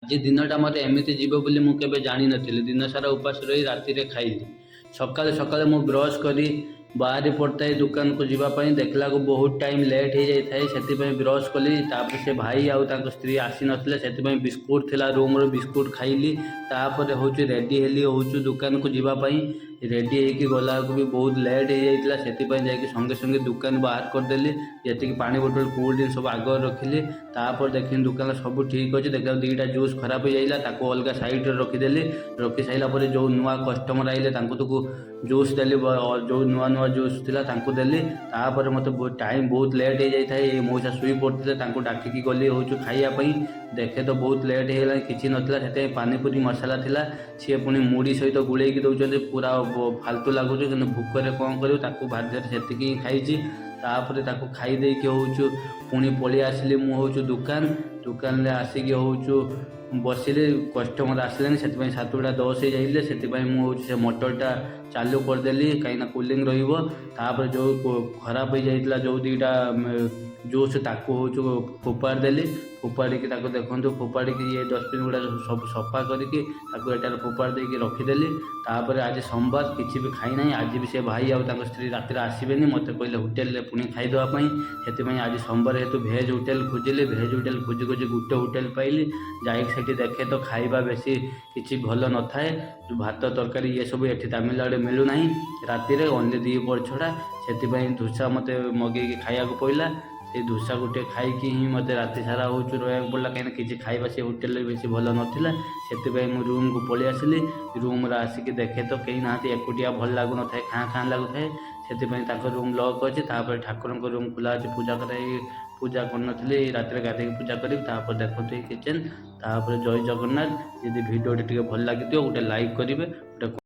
ଆଜି ଦିନଟା ମୋତେ ଏମିତି ଯିବ ବୋଲି ମୁଁ କେବେ ଜାଣିନଥିଲି। ଦିନସାରା ଉପାସ ରହି ରାତିରେ ଖାଇଲି। ସକାଳେ ସକାଳେ ମୁଁ ବ୍ରସ୍ କରି ବାହାରି ପଡ଼ିଥାଏ ଦୋକାନକୁ ଯିବା ପାଇଁ। ଦେଖିଲାକୁ ବହୁତ ଟାଇମ୍ ଲେଟ୍ ହେଇଯାଇଥାଏ। ସେଥିପାଇଁ ବ୍ରସ୍ କଲି। ତାପରେ ସେ ଭାଇ ଆଉ ତାଙ୍କ ସ୍ତ୍ରୀ ଆସିନଥିଲେ, ସେଥିପାଇଁ ବିସ୍କୁଟ୍ ଥିଲା ରୁମ୍‌ରେ, ବିସ୍କୁଟ୍ ଖାଇଲି। ତାପରେ ହେଉଛି ରେଡ଼ି ହେଲି ଦୋକାନକୁ ଯିବା ପାଇଁ। ରେଡ଼ି ହେଇକି ଗଲାବେଳକୁ ବି ବହୁତ ଲେଟ୍ ହେଇଯାଇଥିଲା। ସେଥିପାଇଁ ଯାଇକି ସଙ୍ଗେ ସଙ୍ଗେ ଦୋକାନ ବାହାର କରିଦେଲି। ଯେତିକି ପାଣି ବୋତଲ, କୋଲ୍ଡ ଡ୍ରିଙ୍କ୍ ସବୁ ଆଗରେ ରଖିଲି। ତାପରେ ଦେଖିଲି ଦୋକାନରେ ସବୁ ଠିକ୍ ଅଛି। ଦେଖିଲାକୁ ଦୁଇଟା ଜୁସ୍ ଖରାପ ହେଇଯାଇଥିଲା, ତାକୁ ଅଲଗା ସାଇଡ଼୍‌ରେ ରଖିଦେଲି। ରଖି ସାରିଲା ପରେ ଯେଉଁ ନୂଆ କଷ୍ଟମର ଆଇଲେ ତାଙ୍କୁ ଜୁସ୍ ଦେଲି। ଯେଉଁ ନୂଆ ନୂଆ ଜୁସ୍ ଥିଲା ତାଙ୍କୁ ଦେଲି। ତାପରେ ମୋତେ ଟାଇମ୍ ବହୁତ ଲେଟ୍ ହେଇଯାଇଥାଏ। ଏ ମଉସା ଶୋଇ ପଡ଼ିଥିଲେ, ତାଙ୍କୁ ଡାକିକି ଗଲି ଖାଇବା ପାଇଁ। ଦେଖେ ତ ବହୁତ ଲେଟ୍ ହେଇଗଲାଣି, କିଛି ନଥିଲା। ସେଥିପାଇଁ ପାନିପୁରୀ ମସଲା ଥିଲା, ସିଏ ପୁଣି ମୁଢ଼ି ସହିତ ଗୋଳେଇକି ଦେଉଛନ୍ତି। ପୁରା ଫାଲତୁ ଲାଗୁଛି, କିନ୍ତୁ ଭୋକରେ କ'ଣ କରିବୁ, ତାକୁ ବାଧ୍ୟରେ ସେତିକି ହିଁ ଖାଇଛି। ତାପରେ ତାକୁ ଖାଇ ଦେଇକି ପୁଣି ପଳେଇ ଆସିଲି ମୁଁ ଦୋକାନରେ ଆସିକି ବସିଲି। କଷ୍ଟମର ଆସିଲେନି, ସେଥିପାଇଁ 7:10 ହେଇଯାଇଥିଲେ। ସେଥିପାଇଁ ମୁଁ ସେ ମଟରଟା ଚାଲୁ କରିଦେଲି, କାହିଁକିନା କୁଲିଂ ରହିବ। ତାପରେ ଯେଉଁ ଖରାପ ହେଇଯାଇଥିଲା ଯେଉଁ ଦୁଇଟା ଜୁସ୍, ତାକୁ ଫୋପାଡ଼ି ଦେଲି। ଫୋପାଡ଼ିକି ତାକୁ ଦେଖନ୍ତୁ, ଫୋପାଡ଼ିକି ଏ ଡଷ୍ଟବିନ୍ ଗୁଡ଼ା ସବୁ ସଫା କରିକି ତାକୁ ଏଠାରେ ଫୋପାଡ଼ି ଦେଇକି ରଖିଦେଲି। ତାପରେ ଆଜି ସୋମବାର, କିଛି ବି ଖାଇନାହିଁ। ଆଜି ବି ସେ ଭାଇ ଆଉ ତାଙ୍କ ସ୍ତ୍ରୀ ରାତିରେ ଆସିବେନି, ମୋତେ କହିଲେ ହୋଟେଲରେ ପୁଣି ଖାଇଦେବା ପାଇଁ। ସେଥିପାଇଁ ଆଜି ସୋମବାର ଯେହେତୁ ଭେଜ୍ ହୋଟେଲ ଖୋଜିଲି। ଭେଜ୍ ହୋଟେଲ ଖୋଜି ଖୋଜି ଗୋଟେ ହୋଟେଲ ପାଇଲି। ଯାଇକି ସେଠି ଦେଖେ ତ ଖାଇବା ବେଶୀ କିଛି ଭଲ ନଥାଏ। ଭାତ ତରକାରୀ ଏସବୁ ଏଠି ତାମିଲନାଡ଼ୁରେ ମିଳୁନାହିଁ ରାତିରେ, ଓନ୍ଲି ଦ୍ୱିପହର ଛଡ଼ା। ସେଥିପାଇଁ ଦୋସା ମୋତେ ମଗେଇକି ଖାଇବାକୁ ପଡ଼ିଲା। ସେଇ ଦୋସା ଗୋଟେ ଖାଇକି ହିଁ ମୋତେ ରାତି ସାରା ରହିବାକୁ ପଡ଼ିଲା, କାହିଁକିନା କିଛି ଖାଇବା ସେ ହୋଟେଲରେ ବେଶୀ ଭଲ ନଥିଲା। ସେଥିପାଇଁ ମୁଁ ରୁମ୍‌କୁ ପଳେଇ ଆସିଲି। ରୁମ୍‌ରେ ଆସିକି ଦେଖେ ତ କେହି ନାହାନ୍ତି। ଏକୁଟିଆ ଭଲ ଲାଗୁନଥାଏ, ଖାଁ ଖାଁ ଲାଗୁଥାଏ। ସେଥିପାଇଁ ତାଙ୍କ ରୁମ୍ ଲକ୍ ଅଛି। ତାପରେ ଠାକୁରଙ୍କ ରୁମ୍ ଖୋଲା ଅଛି, ପୂଜା କରିନଥିଲି। ରାତିରେ ଗାଧେଇକି ପୂଜା କରିବି। ତାପରେ ଦେଖନ୍ତୁ ଏଇ କିଚେନ୍। ତାପରେ ଜୟ ଜଗନ୍ନାଥ। ଯଦି ଭିଡ଼ିଓଟି ଟିକେ ଭଲ ଲାଗିଥିବ ଗୋଟେ ଲାଇକ୍ କରିବେ, ଗୋଟେ